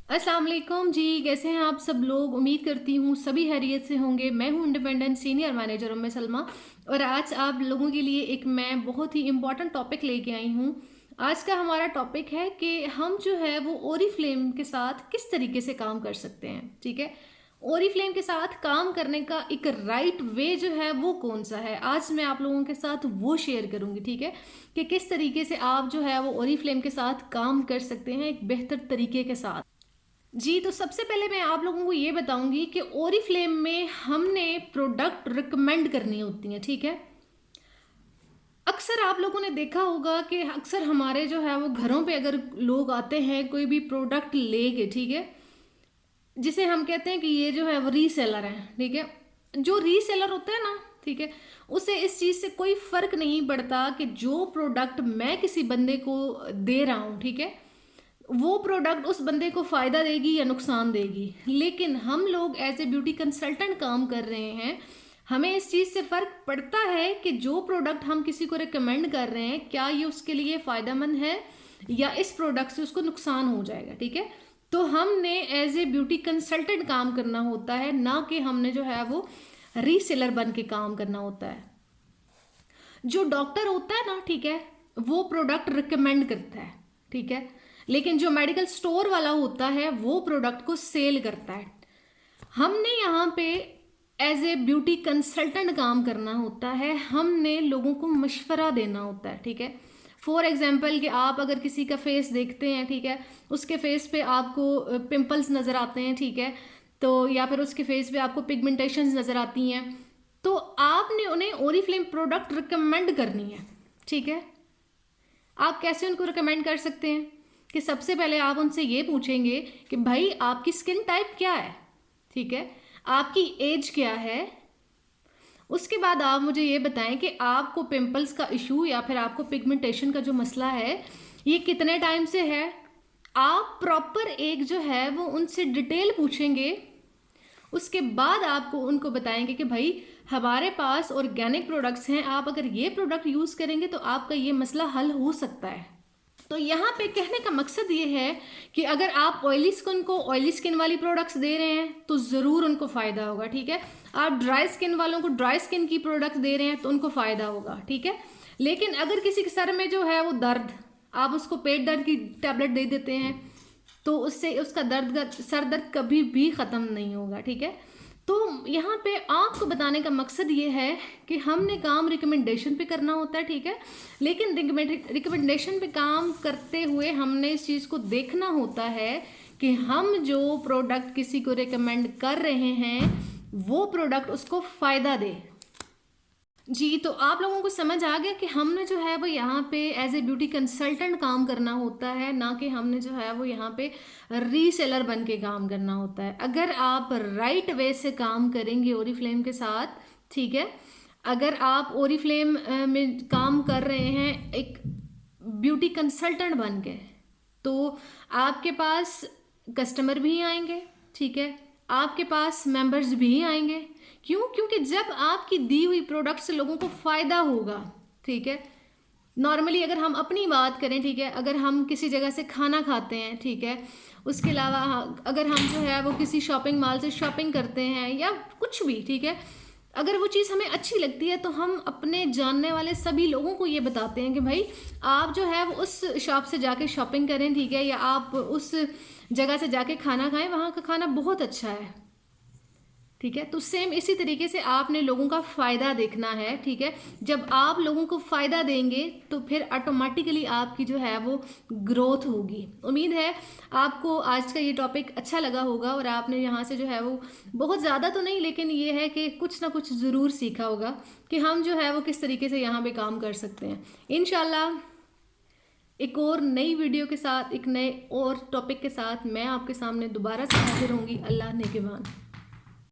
अस्सलाम वालेकुम जी। कैसे हैं आप सब लोग? उम्मीद करती हूँ सभी खैरियत से होंगे। मैं हूँ इंडिपेंडेंट सीनियर मैनेजर उम्मे सलमा, और आज आप लोगों के लिए एक मैं बहुत ही इम्पॉर्टेंट टॉपिक लेके आई हूँ। आज का हमारा टॉपिक है कि हम जो है वो ओरीफ्लेम के साथ किस तरीके से काम कर सकते हैं। ठीक है, ओरीफ्लेम के साथ काम करने का एक राइट वे जो है वो कौन सा है, आज मैं आप लोगों के साथ वो शेयर करूंगी। ठीक है, कि किस तरीके से आप जो है वो ओरीफ्लेम के साथ काम कर सकते हैं एक बेहतर तरीके के साथ। जी, तो सबसे पहले मैं आप लोगों को ये बताऊंगी कि ओरीफ्लेम में हमने प्रोडक्ट रिकमेंड करनी होती हैं। ठीक है, अक्सर आप लोगों ने देखा होगा कि अक्सर हमारे जो है वो घरों पे अगर लोग आते हैं कोई भी प्रोडक्ट लेके, ठीक है, जिसे हम कहते हैं कि ये जो है वो रीसेलर है। ठीक है, जो रीसेलर होता है ना, ठीक है, उसे इस चीज़ से कोई फर्क नहीं पड़ता कि जो प्रोडक्ट मैं किसी बंदे को दे रहा हूँ, ठीक है, वो प्रोडक्ट उस बंदे को फ़ायदा देगी या नुकसान देगी। लेकिन हम लोग एज ए ब्यूटी कंसल्टेंट काम कर रहे हैं, हमें इस चीज़ से फ़र्क पड़ता है कि जो प्रोडक्ट हम किसी को रिकमेंड कर रहे हैं क्या ये उसके लिए फ़ायदेमंद है या इस प्रोडक्ट से उसको नुकसान हो जाएगा। ठीक है, तो हमने एज ए ब्यूटी कंसल्टेंट काम करना होता है, ना कि हमने जो है वो रीसेलर बन के काम करना होता है। जो डॉक्टर होता है ना, ठीक है, वो प्रोडक्ट रिकमेंड करता है। ठीक है, लेकिन जो मेडिकल स्टोर वाला होता है वो प्रोडक्ट को सेल करता है। हमने यहाँ पे एज ए ब्यूटी कंसल्टेंट काम करना होता है, हमने लोगों को मशवरा देना होता है। ठीक है, फॉर एग्जाम्पल कि आप अगर किसी का फेस देखते हैं, ठीक है, उसके फेस पे आपको पिंपल्स नज़र आते हैं, ठीक है, तो या फिर उसके फेस पे आपको पिगमेंटेशंस नज़र आती हैं, तो आपने उन्हें ओरीफ्लेम प्रोडक्ट रिकमेंड करनी है। ठीक है, आप कैसे उनको रिकमेंड कर सकते हैं कि सबसे पहले आप उनसे ये पूछेंगे कि भाई आपकी स्किन टाइप क्या है, ठीक है, आपकी एज क्या है। उसके बाद आप मुझे ये बताएं कि आपको पिंपल्स का इशू या फिर आपको पिगमेंटेशन का जो मसला है ये कितने टाइम से है। आप प्रॉपर एक जो है वो उनसे डिटेल पूछेंगे। उसके बाद आपको उनको बताएंगे कि भाई हमारे पास ऑर्गेनिक प्रोडक्ट्स हैं, आप अगर ये प्रोडक्ट यूज़ करेंगे तो आपका ये मसला हल हो सकता है। तो यहाँ पे कहने का मकसद ये है कि अगर आप ऑयली स्किन को ऑयली स्किन वाली प्रोडक्ट्स दे रहे हैं तो ज़रूर उनको फ़ायदा होगा। ठीक है, आप ड्राई स्किन वालों को ड्राई स्किन की प्रोडक्ट्स दे रहे हैं तो उनको फ़ायदा होगा। ठीक है, लेकिन अगर किसी के सर में जो है वो दर्द, आप उसको पेट दर्द की टैबलेट दे देते हैं तो उससे उसका सर दर्द कभी भी ख़त्म नहीं होगा। ठीक है, तो यहाँ पे आपको बताने का मकसद ये है कि हमने काम रिकमेंडेशन पे करना होता है। ठीक है, लेकिन रिकमेंडेशन पे काम करते हुए हमने इस चीज़ को देखना होता है कि हम जो प्रोडक्ट किसी को रिकमेंड कर रहे हैं वो प्रोडक्ट उसको फ़ायदा दे। जी, तो आप लोगों को समझ आ गया कि हमने जो है वो यहाँ पे एज ए ब्यूटी कंसल्टेंट काम करना होता है, ना कि हमने जो है वो यहाँ पे रीसेलर बन के काम करना होता है। अगर आप राइट वे से काम करेंगे ओरीफ्लेम के साथ, ठीक है, अगर आप ओरीफ्लेम में काम कर रहे हैं एक ब्यूटी कंसल्टेंट बन के, तो आपके पास कस्टमर भी आएंगे। ठीक है, आपके पास मेंबर्स भी आएंगे। क्यों? क्योंकि जब आपकी दी हुई प्रोडक्ट से लोगों को फ़ायदा होगा, ठीक है, नॉर्मली अगर हम अपनी बात करें, ठीक है, अगर हम किसी जगह से खाना खाते हैं, ठीक है, उसके अलावा अगर हम जो है वो किसी शॉपिंग मॉल से शॉपिंग करते हैं या कुछ भी, ठीक है, अगर वो चीज़ हमें अच्छी लगती है तो हम अपने जानने वाले सभी लोगों को ये बताते हैं कि भाई आप जो है वो उस शॉप से जाके शॉपिंग करें, ठीक है, या आप उस जगह से जाके खाना खाएं, वहाँ का खाना बहुत अच्छा है। ठीक है, तो सेम इसी तरीके से आपने लोगों का फ़ायदा देखना है। ठीक है, जब आप लोगों को फ़ायदा देंगे तो फिर ऑटोमेटिकली आपकी जो है वो ग्रोथ होगी। उम्मीद है आपको आज का ये टॉपिक अच्छा लगा होगा और आपने यहाँ से जो है वो बहुत ज़्यादा तो नहीं, लेकिन ये है कि कुछ ना कुछ ज़रूर सीखा होगा कि हम जो है वो किस तरीके से यहाँ पे काम कर सकते हैं। इंशाल्लाह एक और नई वीडियो के साथ, एक नए और टॉपिक के साथ मैं आपके सामने दोबारा से हाजिर होंगी। अल्लाह नेगेबान।